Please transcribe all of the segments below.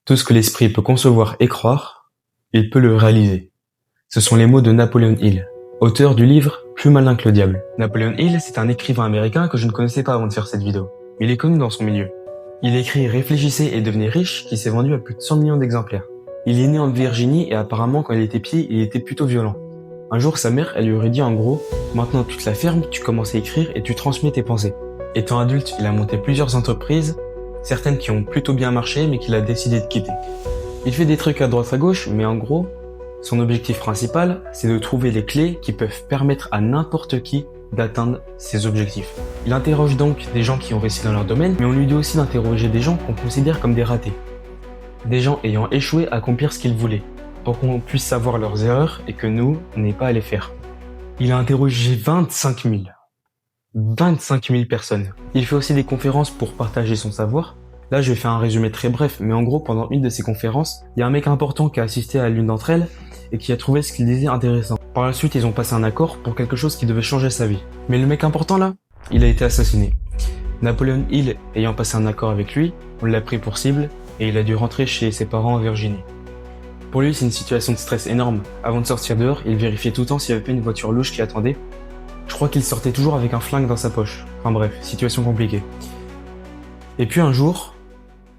Tout ce que l'esprit peut concevoir et croire, il peut le réaliser. Ce sont les mots de Napoleon Hill, auteur du livre Plus malin que le diable. Napoleon Hill, c'est un écrivain américain que je ne connaissais pas avant de faire cette vidéo. Il est connu dans son milieu. Il écrit Réfléchissez et devenez riche, qui s'est vendu à plus de 100 millions d'exemplaires. Il est né en Virginie et apparemment quand il était petit, il était plutôt violent. Un jour, sa mère, elle lui aurait dit en gros, maintenant tu te la fermes, tu commences à écrire et tu transmets tes pensées. Étant adulte, il a monté plusieurs entreprises, certaines qui ont plutôt bien marché mais qu'il a décidé de quitter. Il fait des trucs à droite à gauche, mais en gros, son objectif principal, c'est de trouver les clés qui peuvent permettre à n'importe qui d'atteindre ses objectifs. Il interroge donc des gens qui ont réussi dans leur domaine, mais on lui dit aussi d'interroger des gens qu'on considère comme des ratés. Des gens ayant échoué à accomplir ce qu'ils voulaient, pour qu'on puisse savoir leurs erreurs et que nous, on n'ait pas à les faire. Il a interrogé 25 000 personnes. Il fait aussi des conférences pour partager son savoir. Là, je vais faire un résumé très bref, mais en gros, pendant une de ces conférences, il y a un mec important qui a assisté à l'une d'entre elles et qui a trouvé ce qu'il disait intéressant. Par la suite, ils ont passé un accord pour quelque chose qui devait changer sa vie. Mais le mec important là, il a été assassiné. Napoleon Hill ayant passé un accord avec lui, on l'a pris pour cible et il a dû rentrer chez ses parents en Virginie. Pour lui, c'est une situation de stress énorme. Avant de sortir dehors, il vérifiait tout le temps s'il n'y avait pas une voiture louche qui attendait. Je crois qu'il sortait toujours avec un flingue dans sa poche. Enfin bref, situation compliquée. Et puis un jour,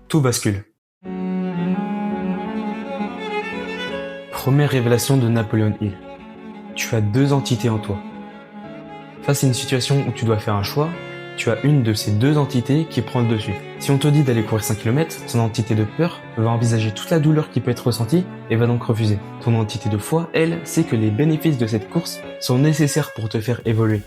tout bascule. Première révélation de Napoleon Hill. Tu as deux entités en toi. Face à une situation où tu dois faire un choix, tu as une de ces deux entités qui prend le dessus. Si on te dit d'aller courir 5 km, ton entité de peur va envisager toute la douleur qui peut être ressentie et va donc refuser. Ton entité de foi, elle, sait que les bénéfices de cette course sont nécessaires pour te faire évoluer.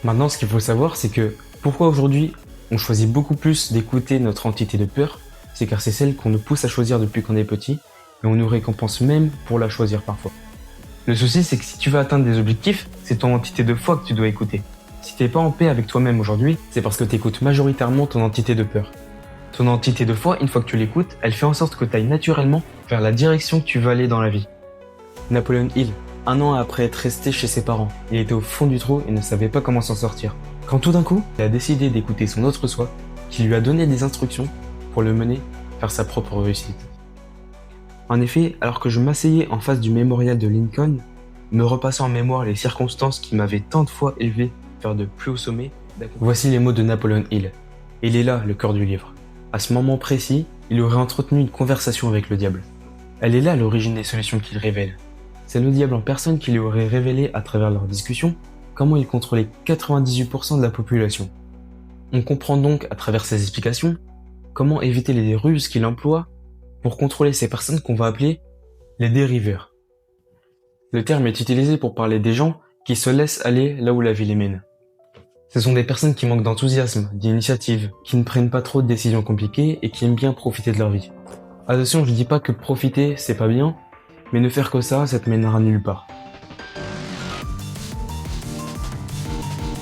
Maintenant, ce qu'il faut savoir, c'est que pourquoi aujourd'hui on choisit beaucoup plus d'écouter notre entité de peur, c'est car c'est celle qu'on nous pousse à choisir depuis qu'on est petit et on nous récompense même pour la choisir parfois. Le souci, c'est que si tu veux atteindre des objectifs, c'est ton entité de foi que tu dois écouter. Si t'es pas en paix avec toi-même aujourd'hui, c'est parce que t'écoutes majoritairement ton entité de peur. Ton entité de foi, une fois que tu l'écoutes, elle fait en sorte que t'ailles naturellement vers la direction que tu veux aller dans la vie. Napoleon Hill, 1 an après être resté chez ses parents, il était au fond du trou et ne savait pas comment s'en sortir. Quand tout d'un coup, il a décidé d'écouter son autre soi, qui lui a donné des instructions pour le mener vers sa propre réussite. En effet, alors que je m'asseyais en face du mémorial de Lincoln, me repassant en mémoire les circonstances qui m'avaient tant de fois élevé vers de plus hauts sommets, voici les mots de Napoleon Hill. Il est là, le cœur du livre. À ce moment précis, il aurait entretenu une conversation avec le diable. Elle est là l'origine des solutions qu'il révèle. C'est le diable en personne qui lui aurait révélé à travers leur discussion comment il contrôlait 98% de la population. On comprend donc à travers ces explications comment éviter les ruses qu'il emploie pour contrôler ces personnes qu'on va appeler les dériveurs. Le terme est utilisé pour parler des gens qui se laissent aller là où la vie les mène. Ce sont des personnes qui manquent d'enthousiasme, d'initiative, qui ne prennent pas trop de décisions compliquées et qui aiment bien profiter de leur vie. Attention, je dis pas que profiter c'est pas bien, mais ne faire que ça te mènera nulle part.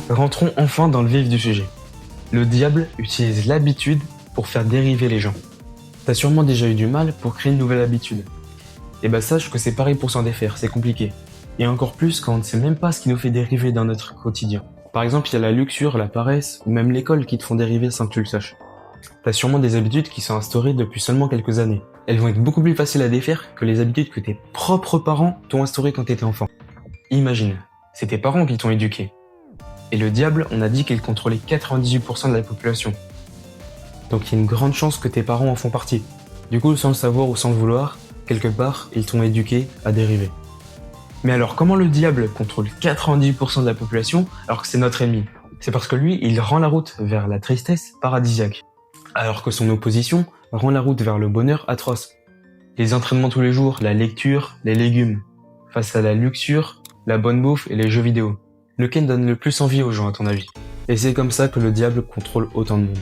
Rentrons enfin dans le vif du sujet. Le diable utilise l'habitude pour faire dériver les gens. T'as sûrement déjà eu du mal pour créer une nouvelle habitude. Et bah sache que c'est pareil pour s'en défaire, c'est compliqué. Et encore plus quand on ne sait même pas ce qui nous fait dériver dans notre quotidien. Par exemple, il y a la luxure, la paresse, ou même l'école qui te font dériver sans que tu le saches. T'as sûrement des habitudes qui sont instaurées depuis seulement quelques années. Elles vont être beaucoup plus faciles à défaire que les habitudes que tes propres parents t'ont instaurées quand t'étais enfant. Imagine, c'est tes parents qui t'ont éduqué. Et le diable, on a dit qu'il contrôlait 98% de la population. Donc il y a une grande chance que tes parents en font partie. Du coup, sans le savoir ou sans le vouloir, quelque part, ils t'ont éduqué à dériver. Mais alors, comment le diable contrôle 98% de la population alors que c'est notre ennemi? C'est parce que lui, il rend la route vers la tristesse paradisiaque, alors que son opposition rend la route vers le bonheur atroce. Les entraînements tous les jours, la lecture, les légumes. Face à la luxure, la bonne bouffe et les jeux vidéo. Lequel donne le plus envie aux gens à ton avis? Et c'est comme ça que le diable contrôle autant de monde.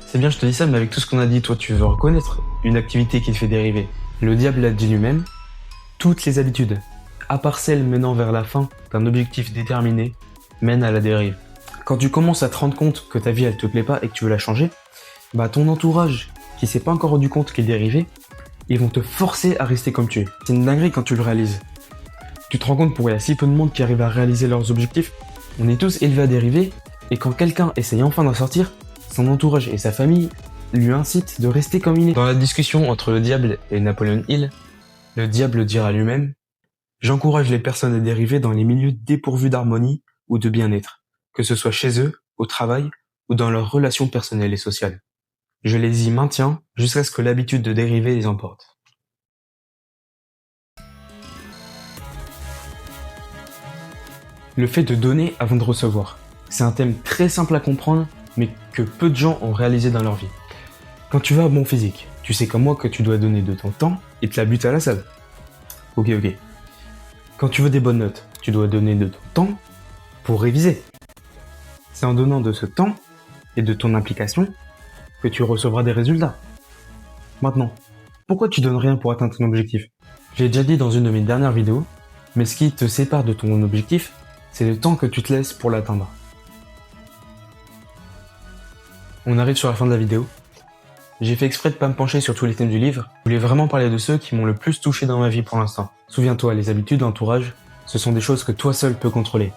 C'est bien, je te dis ça, mais avec tout ce qu'on a dit, toi tu veux reconnaître une activité qui te fait dériver. Le diable l'a dit lui-même, toutes les habitudes, à part celles menant vers la fin d'un objectif déterminé, mènent à la dérive. Quand tu commences à te rendre compte que ta vie elle te plaît pas et que tu veux la changer, bah ton entourage, qui s'est pas encore rendu compte qu'il est dérivé, ils vont te forcer à rester comme tu es. C'est une dinguerie quand tu le réalises. Tu te rends compte pourquoi il y a si peu de monde qui arrive à réaliser leurs objectifs. On est tous élevés à dériver, et quand quelqu'un essaye enfin d'en sortir, son entourage et sa famille lui incite de rester comme il est. Dans la discussion entre le diable et Napoleon Hill, le diable dira lui-même « J'encourage les personnes à dériver dans les milieux dépourvus d'harmonie ou de bien-être, que ce soit chez eux, au travail ou dans leurs relations personnelles et sociales. Je les y maintiens jusqu'à ce que l'habitude de dériver les emporte. » Le fait de donner avant de recevoir. C'est un thème très simple à comprendre, mais que peu de gens ont réalisé dans leur vie. Quand tu vas à Bon Physique, tu sais comme moi que tu dois donner de ton temps et de la butte à la salle. Ok. Quand tu veux des bonnes notes, tu dois donner de ton temps pour réviser. C'est en donnant de ce temps et de ton implication que tu recevras des résultats. Maintenant, pourquoi tu donnes rien pour atteindre ton objectif? J'ai déjà dit dans une de mes dernières vidéos, mais ce qui te sépare de ton objectif, c'est le temps que tu te laisses pour l'atteindre. On arrive sur la fin de la vidéo. J'ai fait exprès de pas me pencher sur tous les thèmes du livre. Je voulais vraiment parler de ceux qui m'ont le plus touché dans ma vie pour l'instant. Souviens-toi, les habitudes d'entourage, ce sont des choses que toi seul peux contrôler.